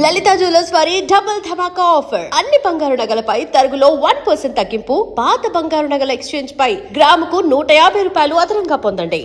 లలిత jewellers వారి double ధమాకా offer. అన్ని బంగారు నగలపై తరుగులో 1% తగ్గింపు. పాత బంగారు నగల ఎక్స్చేంజ్ పై గ్రాముకు 150 రూపాయలు అదనంగా పొందండి.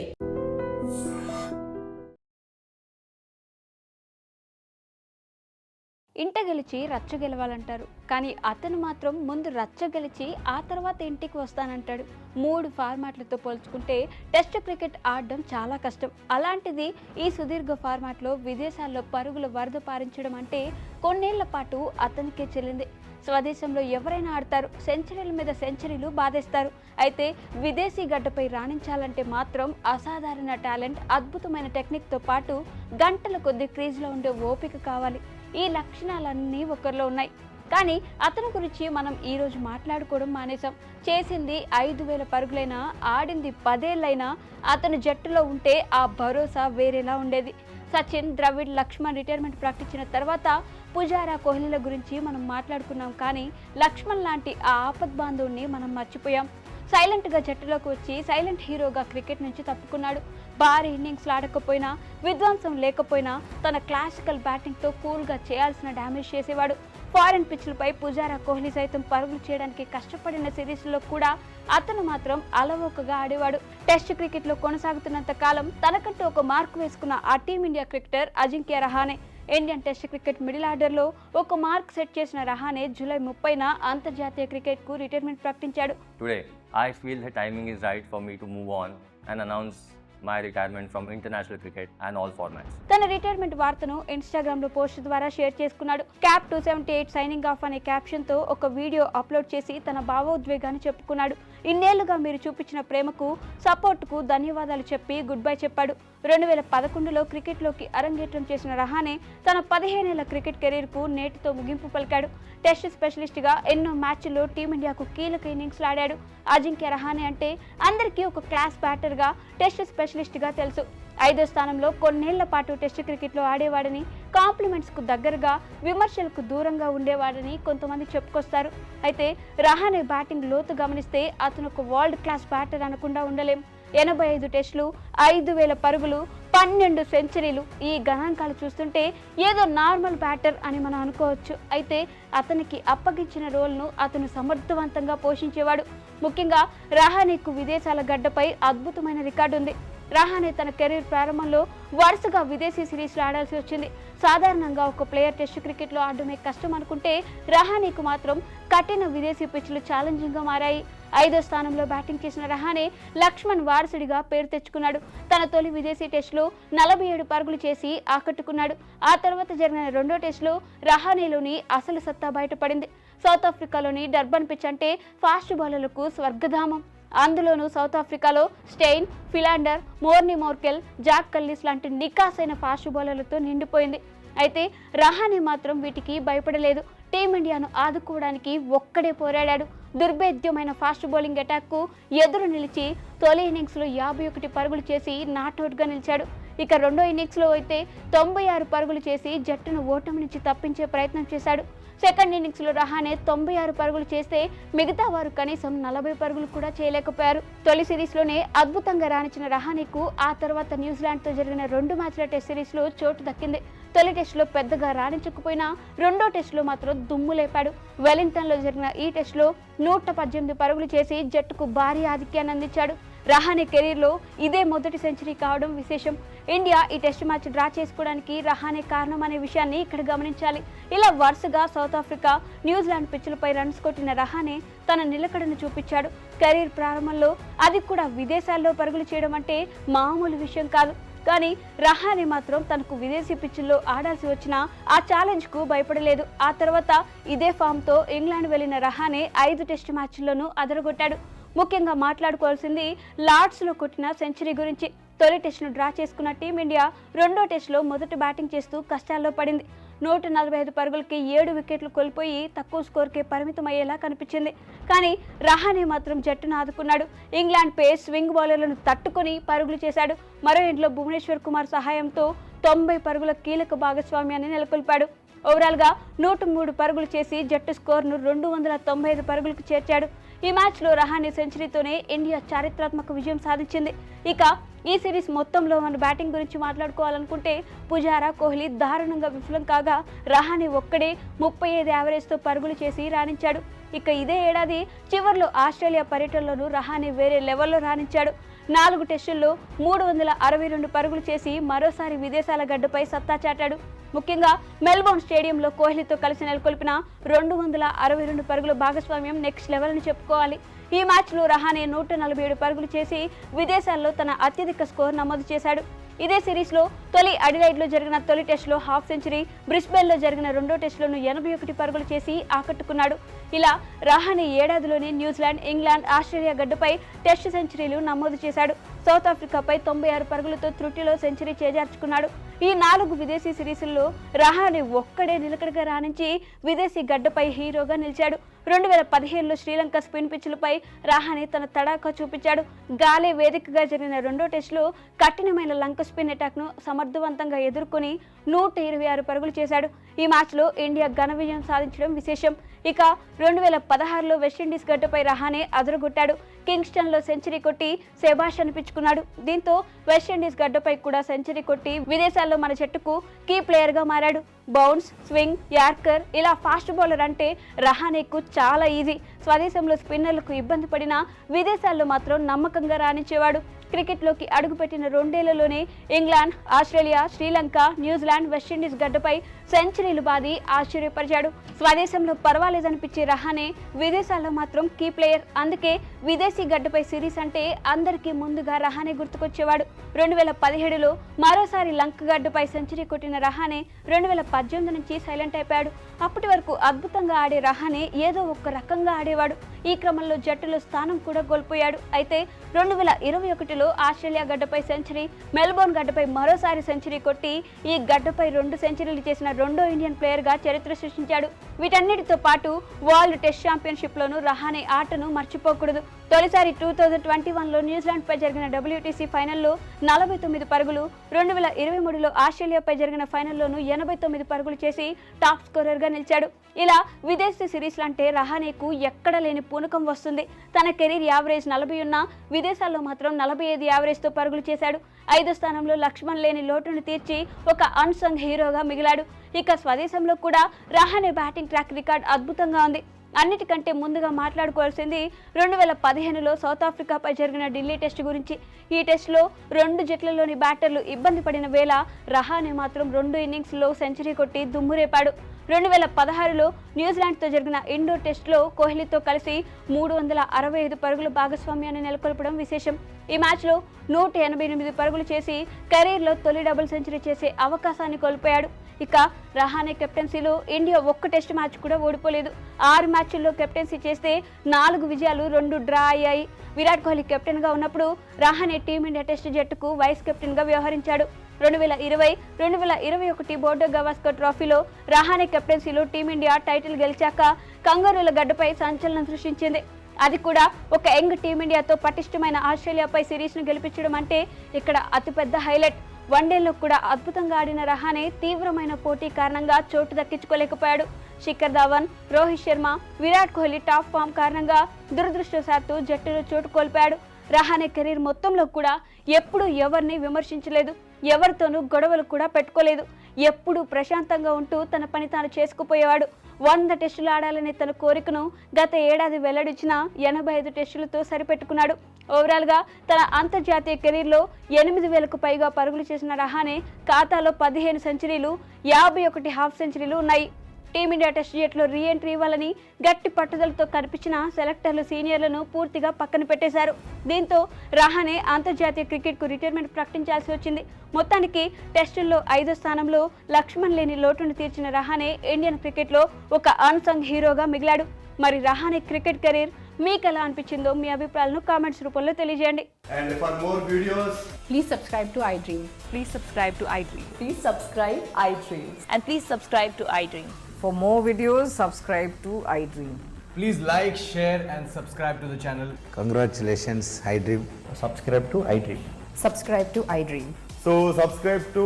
ఇంట గెలిచి రచ్చ గెలవాలంటారు, కానీ అతను మాత్రం ముందు రచ్చ గెలిచి ఆ తర్వాత ఇంటికి వస్తానంటాడు. 3 ఫార్మాట్లతో పోల్చుకుంటే టెస్ట్ క్రికెట్ ఆడడం చాలా కష్టం. అలాంటిది ఈ సుదీర్ఘ ఫార్మాట్లో విదేశాల్లో పరుగుల వరద పారించడం అంటే కొన్నేళ్ల పాటు అతనికే చెల్లింది. స్వదేశంలో ఎవరైనా ఆడతారు, సెంచరీల మీద సెంచరీలు బాధేస్తారు. అయితే విదేశీ గడ్డపై రాణించాలంటే మాత్రం అసాధారణ టాలెంట్, అద్భుతమైన టెక్నిక్తో పాటు గంటల కొద్ది క్రీజ్లో ఉండే ఓపిక కావాలి. ఈ లక్షణాలన్నీ ఒకరిలో ఉన్నాయి. కానీ అతని గురించి మనం ఈరోజు మాట్లాడుకోవడం మానేశాం. చేసింది 5,000 పరుగులైనా, ఆడింది 10 ఏళ్ళైనా అతను జట్టులో ఉంటే ఆ భరోసా వేరేలా ఉండేది. సచిన్, ద్రవిడ్, లక్ష్మణ్ రిటైర్మెంట్ ప్రకటించిన తర్వాత పుజారా, కోహ్లీల గురించి మనం మాట్లాడుకున్నాం. కానీ లక్ష్మణ్ లాంటి ఆ ఆపద్బాంధవుని మనం మర్చిపోయాం. సైలెంట్గా జట్టులోకి వచ్చి సైలెంట్ హీరోగా క్రికెట్ నుంచి తప్పుకున్నాడు. భారీ ఇన్నింగ్స్లు ఆడకపోయినా, విధ్వంసం లేకపోయినా తన క్లాసికల్ బ్యాటింగ్తో కూల్గా చేయాల్సిన డ్యామేజ్ చేసేవాడు. ఫారెన్ పిచ్లపై పుజారా, కోహ్లీ సైతం పరుగులు చేయడానికి కష్టపడిన సిరీస్లో కూడా అతను మాత్రం అలవోకగా ఆడేవాడు. టెస్ట్ క్రికెట్లో కొనసాగుతున్నంత కాలం తనకంటూ ఒక మార్కు వేసుకున్న ఆ team India cricketer Ajinkya Rahane. Indian test cricket middle ఆర్డర్లో ఒక మార్క్ సెట్ చేసిన రహానే జూలై 30న అంతర్జాతీయ క్రికెట్కు రిటైర్మెంట్ ప్రకటించాడు. Today, I feel the timing is right for me to move on and announce my retirement from international cricket and all formats. తన retirement వార్తను Instagram లో post ద్వారా షేర్ చేసుకున్నాడు. క్యాప్ 278 సైనింగ్ ఆఫ్ అనే caption తో ఒక video upload చేసి తన భావోద్వేగాన్ని చెప్పుకున్నాడు. ఇన్నేళ్లుగా మీరు చూపించిన ప్రేమకు, సపోర్ట్కు ధన్యవాదాలు చెప్పి గుడ్ బై చెప్పాడు. 2011లో క్రికెట్లోకి అరంగేట్రం చేసిన రహానే తన 15 ఏళ్ల క్రికెట్ కెరీర్కు నేటితో ముగింపు పలికాడు. టెస్ట్ స్పెషలిస్ట్గా ఎన్నో మ్యాచ్ల్లో టీమిండియాకు కీలక ఇన్నింగ్స్లు ఆడాడు. అజింక్య రహానే అంటే అందరికీ ఒక క్లాస్ బ్యాటర్గా, టెస్ట్ స్పెషలిస్ట్గా తెలుసు. 5వ స్థానంలో కొన్నేళ్ల పాటు టెస్ట్ క్రికెట్లో ఆడేవాడని, కాంప్లిమెంట్స్కు దగ్గరగా, విమర్శలకు దూరంగా ఉండేవాడని కొంతమంది చెప్పుకొస్తారు. అయితే రహానే బ్యాటింగ్ లోతు గమనిస్తే అతను ఒక వరల్డ్ క్లాస్ బ్యాటర్ అనకుండా ఉండలేం. 85 టెస్టులు, 5,000 పరుగులు, 12 సెంచరీలు. ఈ గణాంకాలు చూస్తుంటే ఏదో నార్మల్ బ్యాటర్ అని మనం అనుకోవచ్చు. అయితే అతనికి అప్పగించిన రోల్ను అతను సమర్థవంతంగా పోషించేవాడు. ముఖ్యంగా రహానేకు విదేశాల గడ్డపై అద్భుతమైన రికార్డు ఉంది. రహానే తన కెరీర్ ప్రారంభంలో వరుసగా విదేశీ సిరీస్లు ఆడాల్సి వచ్చింది. సాధారణంగా ఒక ప్లేయర్ టెస్ట్ క్రికెట్లో ఆడడమే కష్టం అనుకుంటే రహానేకు మాత్రం కఠిన విదేశీ పిచ్లు ఛాలెంజింగ్గా మారాయి. 5వ స్థానంలో బ్యాటింగ్ చేసిన రహానే లక్ష్మణ్ వారసుడిగా పేరు తెచ్చుకున్నాడు. తన తొలి విదేశీ టెస్టులో 47 పరుగులు చేసి ఆకట్టుకున్నాడు. ఆ తర్వాత జరిగిన 2వ టెస్టులో రహానేలోని అసలు సత్తా బయటపడింది. సౌత్ ఆఫ్రికాలోని డర్బన్ పిచ్ అంటే ఫాస్ట్ బౌలర్లకు స్వర్గధామం. అందులోనూ సౌత్ ఆఫ్రికాలో Steyn, Philander, Morne Morkel, Jacques Kallis లాంటి నికాసైన ఫాస్ట్ బౌలర్లతో నిండిపోయింది. అయితే రహానే మాత్రం వీటికి భయపడలేదు. టీమిండియాను ఆదుకోవడానికి ఒక్కడే పోరాడాడు. దుర్భేద్యమైన ఫాస్ట్ బౌలింగ్ అటాక్కు ఎదురు నిలిచి తొలి ఇన్నింగ్స్లో 51 పరుగులు చేసి నాట్అవుట్గా నిలిచాడు. ఇక రెండో ఇన్నింగ్స్లో అయితే 96 పరుగులు చేసి జట్టును ఓటమి నుంచి తప్పించే ప్రయత్నం చేశాడు. సెకండ్ ఇన్నింగ్స్లో రహానే 96 పరుగులు చేస్తే మిగతా వారు కనీసం 40 పరుగులు కూడా చేయలేకపోయారు. తొలి సిరీస్లోనే అద్భుతంగా రాణించిన రహానేకు ఆ తర్వాత న్యూజిలాండ్తో జరిగిన 2 మ్యాచ్ల టెస్ట్ సిరీస్లో చోటు దక్కింది. తొలి టెస్టులో పెద్దగా రాణించకపోయినా రెండో టెస్టులో మాత్రం దుమ్ము లేపాడు. వెలింగ్టన్లో జరిగిన ఈ టెస్టులో 118 పరుగులు చేసి జట్టుకు భారీ ఆధిక్యాన్ని అందించాడు. రహానే కెరీర్లో ఇదే మొదటి సెంచరీ కావడం విశేషం. ఇండియా ఈ టెస్ట్ మ్యాచ్ డ్రా చేసుకోవడానికి రహానే కారణం అనే విషయాన్ని ఇక్కడ గమనించాలి. ఇలా వరుసగా సౌత్ ఆఫ్రికా, న్యూజిలాండ్ పిచ్చులపై రన్స్ కొట్టిన రహానే తన నిలకడను చూపించాడు. కెరీర్ ప్రారంభంలో అది కూడా విదేశాల్లో పరుగులు చేయడం అంటే మామూలు విషయం కాదు. కానీ రహానే మాత్రం తనకు విదేశీ పిచ్చుల్లో ఆడాల్సి వచ్చిన ఆ ఛాలెంజ్కు భయపడలేదు. ఆ తర్వాత ఇదే ఫామ్తో ఇంగ్లాండ్ వెళ్లిన రహానే 5 టెస్ట్ మ్యాచ్ల్లోనూ అదరగొట్టాడు. ముఖ్యంగా మాట్లాడుకోవాల్సింది లార్డ్స్లో కొట్టిన సెంచరీ గురించి. తొలి టెస్ట్ను డ్రా చేసుకున్న టీమిండియా రెండో టెస్టులో మొదట బ్యాటింగ్ చేస్తూ కష్టాల్లో పడింది. 145 పరుగులకి 7 వికెట్లు కోల్పోయి తక్కువ స్కోర్కే పరిమితమయ్యేలా కనిపించింది. కానీ రహానే మాత్రం జట్టును ఆదుకున్నాడు. ఇంగ్లాండ్ పేస్, స్వింగ్ బౌలర్లను తట్టుకొని పరుగులు చేశాడు. మరో ఇంట్లో భువనేశ్వర్ కుమార్ సహాయంతో 90 పరుగుల కీలక భాగస్వామ్యాన్ని నెలకొల్పాడు. ఓవరాల్గా 103 పరుగులు చేసి జట్టు స్కోర్ను 295 పరుగులకు చేర్చాడు. ఈ మ్యాచ్లో రహానే సెంచరీతోనే ఇండియా చారిత్రాత్మక విజయం సాధించింది. ఇక ఈ సిరీస్ మొత్తంలో మన బ్యాటింగ్ గురించి మాట్లాడుకోవాలనుకుంటే పుజారా, కోహ్లీ దారుణంగా విఫలం కాగా రహానే ఒక్కడే 35 యావరేజ్తో పరుగులు చేసి రాణించాడు. ఇక ఇదే ఏడాది చివర్లో ఆస్ట్రేలియా పర్యటనలోనూ రహానే వేరే లెవెల్లో రాణించాడు. 4 టెస్టుల్లో 362 పరుగులు చేసి మరోసారి విదేశాల గడ్డపై సత్తా చాటాడు. ముఖ్యంగా మెల్బోర్న్ స్టేడియంలో కోహ్లీతో కలిసి నెలకొల్పిన 262 పరుగుల భాగస్వామ్యం నెక్స్ట్ లెవెల్ అని చెప్పుకోవాలి. ఈ మ్యాచ్లో రహానే 147 పరుగులు చేసి విదేశాల్లో తన అత్యధిక స్కోర్ నమోదు చేశాడు. ఇదే సిరీస్లో తొలి అడిలైడ్లో జరిగిన తొలి టెస్టులో హాఫ్ సెంచరీ, బ్రిస్బేన్లో జరిగిన రెండో టెస్టులోనూ 81 పరుగులు చేసి ఆకట్టుకున్నాడు. ఇలా రహానే ఏడాదిలోనే న్యూజిలాండ్, ఇంగ్లాండ్, ఆస్ట్రేలియా గడ్డపై టెస్ట్ సెంచరీలు నమోదు చేశాడు. సౌత్ ఆఫ్రికాపై 96 పరుగులతో త్రుటిలో సెంచరీ చేజార్చుకున్నాడు. ఈ 4 విదేశీ సిరీసుల్లో రహానే ఒక్కడే నిలకడగా రాణించి విదేశీ గడ్డపై హీరోగా నిలిచాడు. 2015లో శ్రీలంక స్పిన్ పిచ్లపై రహానే తన తడాకా చూపించాడు. గాలే వేదికగా జరిగిన రెండో టెస్టులో కఠినమైన లంక స్పిన్ అటాక్ను సమర్థవంతంగా ఎదుర్కొని 126 పరుగులు చేశాడు. ఈ మ్యాచ్లో ఇండియా ఘన విజయం సాధించడం విశేషం. ఇక 2016లో వెస్టిండీస్ గడ్డపై రహానే అదరగొట్టాడు. కింగ్స్టన్లో సెంచరీ కొట్టి శభాష్ అనిపించుకున్నాడు. దీంతో వెస్టిండీస్ గడ్డపై కూడా సెంచరీ కొట్టి విదేశాల్లో మన జట్టుకు కీ ప్లేయర్గా మారాడు. బౌన్స్, స్వింగ్, యార్కర్ ఇలా ఫాస్ట్ బౌలర్ అంటే రహానేకు చాలా ఈజీ. స్వదేశంలో స్పిన్నర్లకు ఇబ్బంది పడినా విదేశాల్లో మాత్రం నమ్మకంగా రాణించేవాడు. క్రికెట్లోకి అడుగుపెట్టిన 2 ఏళ్లలోనే England, Australia, Sri Lanka, New Zealand, West Indies గడ్డపై సెంచరీలు బాది ఆశ్చర్యపరిచాడు. స్వదేశంలో పర్వాలేదనిపించే రహానే విదేశాల్లో మాత్రం కీ ప్లేయర్. అందుకే విదేశీ గడ్డపై సిరీస్ అంటే అందరికీ ముందుగా రహానే గుర్తుకొచ్చేవాడు. 2017లో మరోసారి లంక గడ్డపై సెంచరీ కొట్టిన రహానే 2018 నుంచి సైలెంట్ అయిపోయాడు. అప్పటి వరకు అద్భుతంగా ఆడే రహానే ఏదో ఒక రకంగా ఆడేవాడు. ఈ క్రమంలో జట్టులో స్థానం కూడా కోల్పోయాడు. అయితే 2021లో ఆస్ట్రేలియా గడ్డపై సెంచరీ, మెల్బోర్న్ గడ్డపై మరోసారి సెంచరీ కొట్టి ఈ గడ్డపై 2 సెంచరీలు చేసిన రెండో ఇండియన్ ప్లేయర్గా చరిత్ర సృష్టించాడు. వీటన్నిటితో పాటు వరల్డ్ టెస్ట్ ఛాంపియన్షిప్లోనూ రహానే ఆటను మర్చిపోకూడదు. తొలిసారి 2021లో న్యూజిలాండ్పై జరిగిన WTC ఫైనల్లో 49 పరుగులు, 2023లో ఆస్ట్రేలియాపై జరిగిన ఫైనల్లోనూ 89 పరుగులు చేసి టాప్ స్కోరర్గా నిలిచాడు. ఇలా విదేశీ సిరీస్లు అంటే రహానేకు ఎక్కడ లేని పూనకం వస్తుంది. తన కెరీర్ యావరేజ్ 40 ఉన్నా విదేశాల్లో మాత్రం 45 యావరేజ్తో పరుగులు చేశాడు. 5వ స్థానంలో లక్ష్మణ్ లేని లోటును తీర్చి ఒక అన్సంగ్ హీరోగా మిగిలాడు. ఇక స్వదేశంలో కూడా రహానే బ్యాటింగ్ ట్రాక్ రికార్డ్ అద్భుతంగా ఉంది. అన్నిటికంటే ముందుగా మాట్లాడుకోవాల్సింది 2015లో సౌత్ ఆఫ్రికాపై జరిగిన ఢిల్లీ టెస్ట్ గురించి. ఈ టెస్టులో 2 జట్లలోని బ్యాటర్లు ఇబ్బంది పడిన వేళ రహానే మాత్రం 2 ఇన్నింగ్స్లో సెంచరీ కొట్టి దుమ్మురేపాడు. 2016లో న్యూజిలాండ్తో జరిగిన ఇండోర్ టెస్టులో కోహ్లీతో కలిసి 365 పరుగుల భాగస్వామ్యాన్ని నెలకొల్పడం విశేషం. ఈ మ్యాచ్లో 188 పరుగులు చేసి కెరీర్లో తొలి డబుల్ సెంచరీ చేసే అవకాశాన్ని కోల్పోయాడు. ఇక రహానే కెప్టెన్సీలో ఇండియా ఒక్క టెస్ట్ మ్యాచ్ కూడా ఓడిపోలేదు. 6 మ్యాచ్ల్లో కెప్టెన్సీ చేస్తే 4 విజయాలు, 2 డ్రా అయ్యాయి. విరాట్ కోహ్లీ కెప్టెన్గా ఉన్నప్పుడు రహానే టీమిండియా టెస్ట్ జట్టుకు వైస్ కెప్టెన్గా వ్యవహరించాడు. 2020, 2021 బోర్డో గవాస్కర్ ట్రోఫీలో రహానే కెప్టెన్సీలో టీమిండియా టైటిల్ గెలిచాక కంగారూల గడ్డపై సంచలనం సృష్టించింది. అది కూడా ఒక యంగ్ టీమిండియాతో పటిష్టమైన ఆస్ట్రేలియాపై సిరీస్ను గెలిపించడం అంటే ఇక్కడ అతిపెద్ద హైలైట్. వన్డేల్లో కూడా అద్భుతంగా ఆడిన రహానే తీవ్రమైన పోటీ కారణంగా చోటు దక్కించుకోలేకపోయాడు. శిఖర్ ధవన్, రోహిత్ శర్మ, విరాట్ కోహ్లీ టాప్ ఫామ్ కారణంగా దురదృష్టవశాత్తు జట్టులో చోటు కోల్పోయాడు. రహానే కెరీర్ మొత్తంలో కూడా ఎప్పుడూ ఎవరిని విమర్శించలేదు, ఎవరితోనూ గొడవలు కూడా పెట్టుకోలేదు. ఎప్పుడూ ప్రశాంతంగా ఉంటూ తన పని తాను చేసుకుపోయేవాడు. 100 టెస్టులు ఆడాలనే తన కోరికను గత ఏడాది వెల్లడించిన 85 టెస్టులతో సరిపెట్టుకున్నాడు. ఓవరాల్గా తన అంతర్జాతీయ కెరీర్లో 8,000కు పైగా పరుగులు చేసిన రహానే ఖాతాలో 15 సెంచరీలు, 51 హాఫ్ సెంచరీలు ఉన్నాయి. టీమిండియా టెస్ట్ జట్టులో రీ ఎంట్రీ ఇవ్వాలని గట్టి పట్టుదలతో కనిపించిన సెలెక్టర్లు సీనియర్లను పూర్తిగా పక్కన పెట్టేశారు. దీంతో రహానే అంతర్జాతీయ క్రికెట్కు రిటైర్మెంట్ ప్రకటించాల్సి వచ్చింది. మొత్తానికి టెస్టుల్లో 5వ స్థానంలో లక్ష్మణ్ లేని లోటును తీర్చిన రహానే ఇండియన్ క్రికెట్లో ఒక అన్సంగ్ హీరోగా మిగిలాడు. మరి రహానే క్రికెట్ కెరీర్ మీకు ఎలా అనిపించిందో మీ అభిప్రాయాలను కామెంట్స్ రూపంలో తెలియజేయండి. And for more videos, Please subscribe to iDream. Please subscribe to iDream. Please subscribe iDream. And please subscribe to iDream. For more videos, subscribe to iDream. please like, share, and subscribe to the channel. Congratulations, iDream. subscribe to iDream. Subscribe to iDream. So subscribe to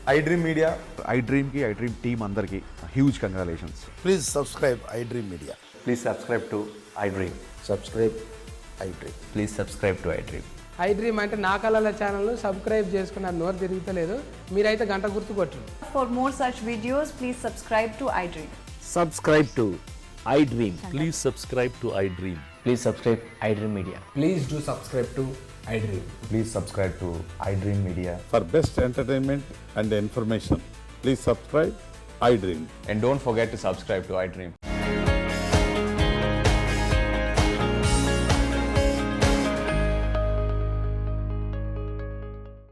iDream Media. iDream ki iDream team andarki huge congratulations. Please subscribe iDream Media. Please subscribe to iDream. Subscribe iDream. Please subscribe to iDream. I dream అంటే నా కళల ఛానల్ను subscribe చేసుకున్న నోరు తిరుగుతలేదు. మీరైతే గంట గుర్తు కొట్టు. For more such videos, please subscribe to iDream. Subscribe to iDream. Please subscribe to iDream. Please subscribe iDream Media. Please do subscribe to I dream. Please subscribe to iDream Media. For best entertainment and information, please subscribe iDream. And don't forget to subscribe to iDream.